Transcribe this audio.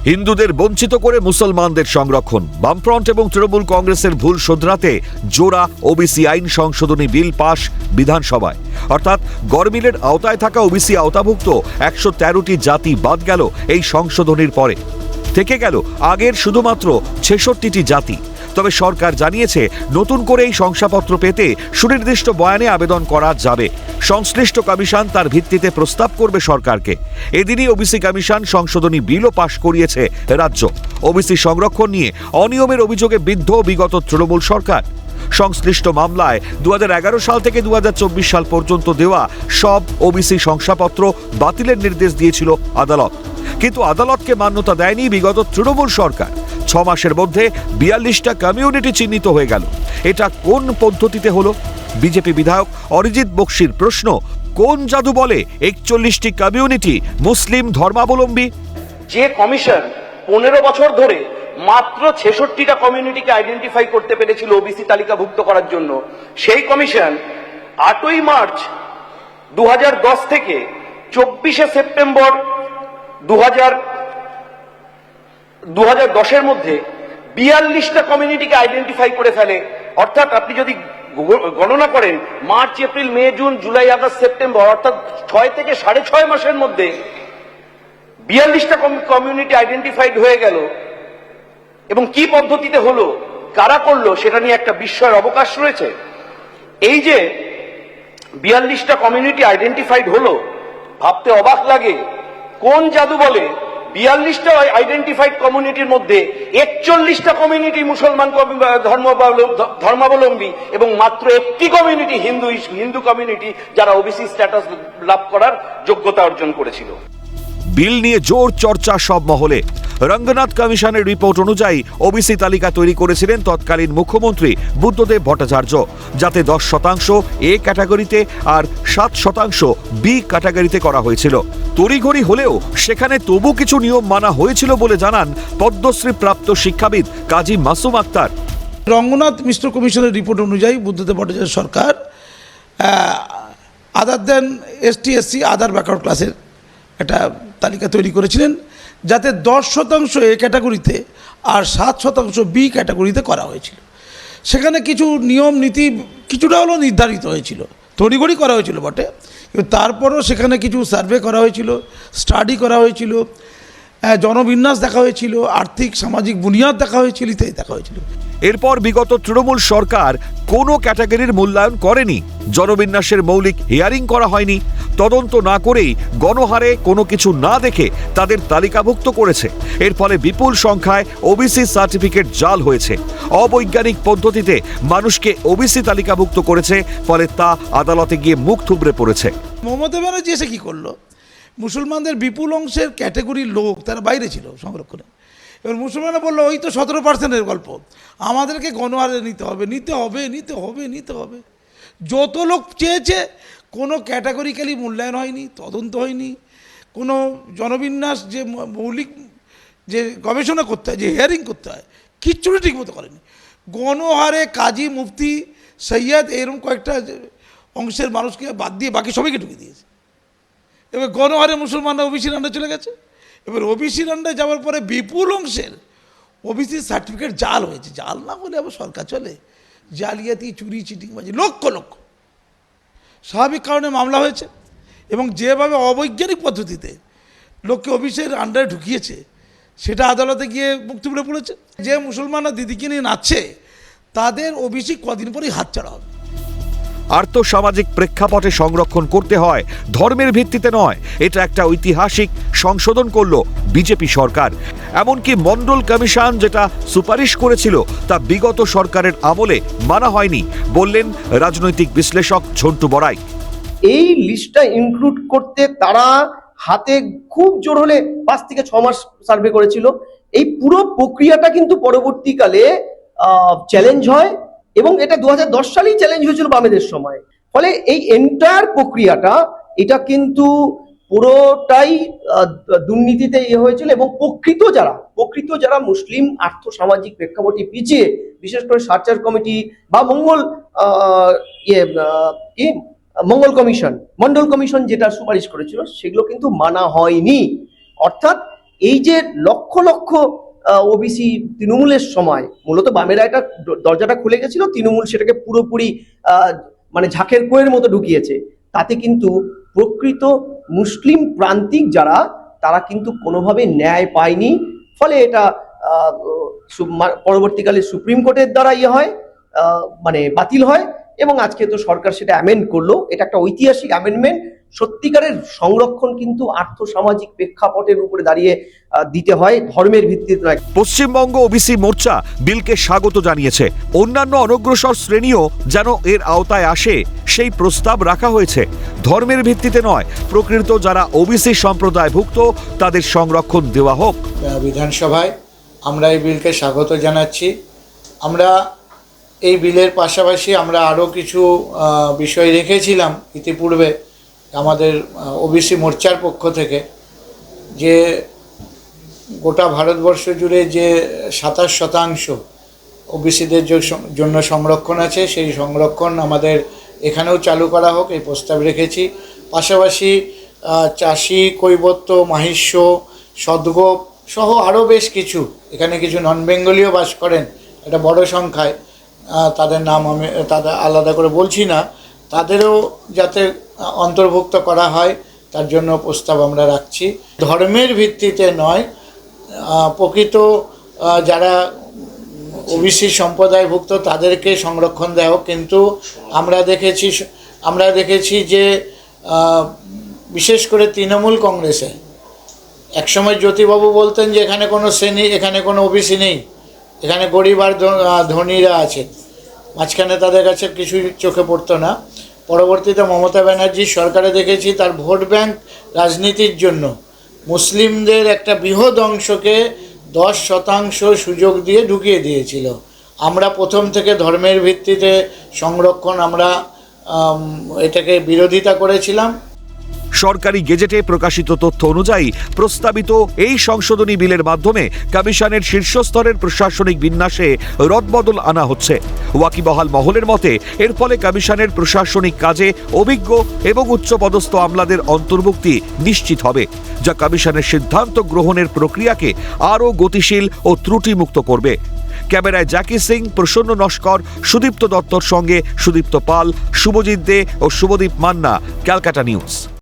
হিন্দুদের বঞ্চিত করে মুসলমানদের সংরক্ষণ। বামফ্রন্ট এবং তৃণমূল কংগ্রেসের ভুল শোধরাতে জোড়া ওবিসি আইন সংশোধনী বিল পাশ বিধানসভায়। অর্থাৎ গরমিলের আওতায় থাকা ওবিসি আওতাভুক্ত 113টি জাতি বাদ গেল এই সংশোধনীর পরে। থেকে গেল আগের শুধুমাত্র 66টি জাতি। তবে সরকার জানিয়েছে নতুন করে এই শংসাপত্র পেতে সুনির্দিষ্ট বয়ানে আবেদন করা যাবে। সংশ্লিষ্ট কমিশন তার ভিত্তিতে প্রস্তাব করবে সরকারকে। এদিনই ওবিসি কমিশন সংশোধনী বিলও পাশ করিয়েছে রাজ্য। ওবিসি সংরক্ষণ নিয়ে অনিয়মের অভিযোগে বিদ্ধ বিগত তৃণমূল সরকার। সংশ্লিষ্ট মামলায় 2011 সাল থেকে 2024 সাল পর্যন্ত দেওয়া সব ওবিসি শংসাপত্র বাতিলের নির্দেশ দিয়েছিল আদালত। কিন্তু আদালতকে মান্যতা দেয়নি বিগত তৃণমূল সরকার। 6 মাসের মধ্যে 42টা কমিউনিটি চিহ্নিত হয়ে গেল। এটা কোন পদ্ধতিতে হলো? বিজেপি বিধায়ক অরিজিৎ বক্সির প্রশ্ন, কোন জাদু বলে 41টি কমিউনিটি মুসলিম ধর্মাবলম্বী? যে কমিশন 15 বছর ধরে মাত্র 66টা কমিউনিটিকে আইডেন্টিফাই করতে পেরেছিল ওবিসি তালিকাভুক্ত করার জন্য, সেই কমিশন 8ই মার্চ 2010 থেকে 24শে সেপ্টেম্বর 2010-এর মধ্যে 42টা কমিউনিটিকে আইডেন্টিফাই করে ফেলে। অর্থাৎ আপনি যদি গণনা করেন মার্চ, এপ্রিল, মে, জুন, জুলাই, আগস্ট, সেপ্টেম্বর, অর্থাৎ 6 থেকে 6.5 মাসের মধ্যে 42টা কমিউনিটি আইডেন্টিফাইড হয়ে গেল। এবং কি পদ্ধতিতে হলো, কারা করলো, সেটা নিয়ে একটা বিস্ময়ের অবকাশ রয়েছে। এই যে 42টা কমিউনিটি আইডেন্টিফাইড হলো, ভাবতে অবাক লাগে কোন জাদু বলে 42টা আইডেন্টিফাইড কমিউনিটির মধ্যে 41টা কমিউনিটি মুসলমান ধর্মাবলম্বী এবং মাত্র একটি কমিউনিটি হিন্দু কমিউনিটি, যারা ওবিসি স্ট্যাটাস লাভ করার যোগ্যতা অর্জন করেছিল। বিল নিয়ে জোর চর্চা সব মহলে। রঙ্গনাথ কমিশনের রিপোর্ট অনুযায়ী ওবিসি তালিকা তৈরি করেছিলেন তৎকালীন মুখ্যমন্ত্রী বুদ্ধদেব ভট্টাচার্য, যাতে 10% এ ক্যাটাগরিতে আর 7% বি ক্যাটাগরিতে করা হয়েছিল। তড়িঘড়ি হলেও সেখানে তবু কিছু নিয়ম মানা হয়েছিল বলে জানান পদ্মশ্রী প্রাপ্ত শিক্ষাবিদ কাজী মাসুম আক্তার। রঙ্গনাথ মিশ্র কমিশনের রিপোর্ট অনুযায়ী বুদ্ধদেব ভট্টাচার্য সরকার আদার দেন এসটি এসসি আদার ব্যাকওয়ার্ড ক্লাসের একটা তালিকা তৈরি করেছিলেন, যাতে 10% এ ক্যাটাগরিতে আর 7% বি ক্যাটাগরিতে করা হয়েছিল। সেখানে কিছু নিয়ম নীতি কিছুটা হলেও নির্ধারিত হয়েছিল, তড়িঘড়ি করা হয়েছিল বটে, কিন্তু তারপরও সেখানে কিছু সার্ভে করা হয়েছিল, স্টাডি করা হয়েছিল, জনবিন্যাস দেখা হয়েছিল, আর্থিক সামাজিক বুনিয়াদ দেখা হয়েছিল, ইত্যাদি দেখা হয়েছিল। এরপর বিগত তৃণমূল সরকার কোনো ক্যাটাগরির মূল্যায়ন করেনি, জনবিন্যাসের মৌলিক হিয়ারিং করা হয়নি, তদন্ত না করেই গণহারে কোনো কিছু না দেখে তাদের তালিকাভুক্ত করেছে। এর ফলে বিপুল সংখ্যায় ওবিসি সার্টিফিকেট জাল হয়েছে। অবৈজ্ঞানিক পদ্ধতিতে মানুষকে ওবিসি তালিকাভুক্ত করেছে, ফলে তা আদালতে গিয়ে মুখ থুবড়ে পড়েছে। মমতা ব্যানার্জি এসে কী করলো, মুসলমানদের বিপুল অংশের ক্যাটাগরির লোক তারা বাইরে ছিল সংরক্ষণে। এবার মুসলমানরা বললো ওই তো 17%-এর গল্প, আমাদেরকে গণহারে নিতে হবে, নিতে হবে, নিতে হবে, নিতে হবে। যত লোক চেয়েছে, কোনো ক্যাটাগরিক্যালি মূল্যায়ন হয়নি, তদন্ত হয়নি, কোনো জনবিন্যাস যে মৌলিক যে গবেষণা করতে হয়, যে হিয়ারিং করতে হয়, কিচ্ছুটি ঠিকমতো করেনি। গণহারে কাজী, মুফতি, সৈয়দ এরকম কয়েকটা অংশের মানুষকে বাদ দিয়ে বাকি সবাইকে ঢুকে দিয়েছে। এবার গণহারে মুসলমানরা ওবিসির আন্ডারে চলে গেছে। এবার ওবিসির আন্ডারে যাওয়ার পরে বিপুল অংশের ওবিসি সার্টিফিকেট জাল হয়েছে। জাল না হলে আবার সরকার চলে? জালিয়াতি, চুরি, চিটিংবাজি, লক্ষ লক্ষ। স্বাভাবিক কারণে মামলা হয়েছে এবং যেভাবে অবৈজ্ঞানিক পদ্ধতিতে লোককে ওবিসির আন্ডারে ঢুকিয়েছে, সেটা আদালতে গিয়ে মুখ থুবড়ে পড়েছে। যে মুসলমানরা দিদিকে নিয়ে নাচছে, তাদের ওবিসি কদিন পরেই হাতছাড়া হবে। আর্থসামাজিক প্রেক্ষাপটে সংরক্ষণ করতে হয়, ধর্মের ভিত্তিতে নয়। এটা একটা ঐতিহাসিক সংশোধন করলো বিজেপি সরকার। এমনকি মন্ডল কমিশন যেটা সুপারিশ করেছিল তা বিগত সরকারের আমলে মানা হয়নি, বললেন রাজনৈতিক বিশ্লেষক ঝন্টু বড়াই। এই লিস্টটা ইনক্লুড করতে তারা হাতে খুব জোর হলে 5 থেকে 6 মাস সার্ভে করেছিল। এই পুরো প্রক্রিয়াটা কিন্তু পরবর্তীকালে চ্যালেঞ্জ হয় এবং এটা 2010 সালেই চ্যালেঞ্জ হয়েছিল বামেদের সময়। ফলে এই এন্টায়ার প্রক্রিয়াটা এটা কিন্তু পুরোটাই দুর্নীতিতে হয়েছিল এবং প্রকৃত যারা মুসলিম আর্থসামাজিক প্রেক্ষাপটে পিছিয়ে, বিশেষ করে সার্চার কমিটি বা মন্ডল কমিশন যেটা সুপারিশ করেছিল, সেগুলো কিন্তু মানা হয়নি। অর্থাৎ এই যে লক্ষ লক্ষ ওবিসি তৃণমূলের সময়, মূলত বামেরা এটা দরজাটা খুলে গেছিল, তৃণমূল সেটাকে পুরোপুরি মানে ঝাঁকের কোয়ের মতো ঢুকিয়েছে, তাতে কিন্তু প্রকৃত মুসলিম প্রান্তিক যারা, তারা কিন্তু কোনোভাবে ন্যায় পায়নি। ফলে এটা পরবর্তীকালে সুপ্রিম কোর্টের দ্বারা হয়, মানে বাতিল হয়, এবং আজকে তো সরকার সেটা অ্যামেন্ড করলো। এটা একটা ঐতিহাসিক অ্যামেন্ডমেন্ট। সত্যিকারের সংরক্ষণ কিন্তু আর্থসামাজিক প্রেক্ষাপটের উপরে দাঁড়িয়ে দিতে হয়, ধর্মের ভিত্তিতে নয়। পশ্চিমবঙ্গ ওবিসি মোর্চা বিলকে স্বাগত জানিয়েছে। অন্যান্য অনগ্রসর শ্রেণীও যেন এর আওতায় আসে সেই প্রস্তাব রাখা হয়েছে। ধর্মের ভিত্তিতে নয়, প্রকৃত যারা ওবিসি সম্প্রদায়ভুক্ত তাদের সংরক্ষণ দেওয়া হোক। বিধানসভায় আমরা এই বিলকে স্বাগত জানাচ্ছি। আমরা এই বিলের পাশাপাশি আমরা আরও কিছু বিষয় রেখেছিলাম ইতিপূর্বে আমাদের ওবিসি মোর্চার পক্ষ থেকে, যে গোটা ভারতবর্ষ জুড়ে যে 27% ওবিসিদের জন্য সংরক্ষণ আছে, সেই সংরক্ষণ আমাদের এখানেও চালু করা হোক, এই প্রস্তাব রেখেছি। পাশাপাশি চাষি, কৈবত্য, মাহিষ্য, সদগোপ সহ আরও বেশ কিছু, এখানে কিছু নন বেঙ্গলিও বাস করেন একটা বড় সংখ্যায়, তাদের নাম আমি তাদের আলাদা করে বলছি না, তাদেরও যাতে অন্তর্ভুক্ত করা হয় তার জন্য প্রস্তাব আমরা রাখছি। ধর্মের ভিত্তিতে নয়, প্রকৃত যারা ওবিসি সম্প্রদায়ভুক্ত তাদেরকে সংরক্ষণ দেওয়া হোক। কিন্তু আমরা দেখেছি যে বিশেষ করে তৃণমূল কংগ্রেসে একসময় জ্যোতিবাবু বলতেন যে এখানে কোনো শ্রেণী, এখানে কোনো ওবিসি নেই, এখানে গরিব আর ধনীরা আছে, মাঝখানে তাদের কাছে কিছুই চোখে পড়তো না। পরবর্তীতে মমতা ব্যানার্জির সরকারে দেখেছি তার ভোট ব্যাংক রাজনীতির জন্য মুসলিমদের একটা বৃহৎ অংশকে 10% সুযোগ দিয়ে ঢুকিয়ে দিয়েছিল। আমরা প্রথম থেকে ধর্মের ভিত্তিতে সংরক্ষণ আমরা এটাকে বিরোধিতা করেছিলাম। সরকারি গেজেটে প্রকাশিত তথ্য অনুযায়ী প্রস্তাবিত এই সংশোধনী বিলের মাধ্যমে কমিশনের শীর্ষস্তরের প্রশাসনিক বিন্যাসে রদবদল আনা হচ্ছে। ওয়াকিবহাল মহলের মতে এর ফলে কমিশনের প্রশাসনিক কাজে অভিজ্ঞ এবং উচ্চপদস্থ আমলাদের অন্তর্ভুক্তি নিশ্চিত হবে, যা কমিশনের সিদ্ধান্ত গ্রহণের প্রক্রিয়াকে আরও গতিশীল ও ত্রুটিমুক্ত করবে। ক্যামেরায় জ্যাকি সিং, প্রসন্ন নস্কর, সুদীপ্ত দত্তর সঙ্গে সুদীপ্ত পাল, শুভজিৎ দে ও শুভদীপ মান্না, ক্যালকাটা নিউজ।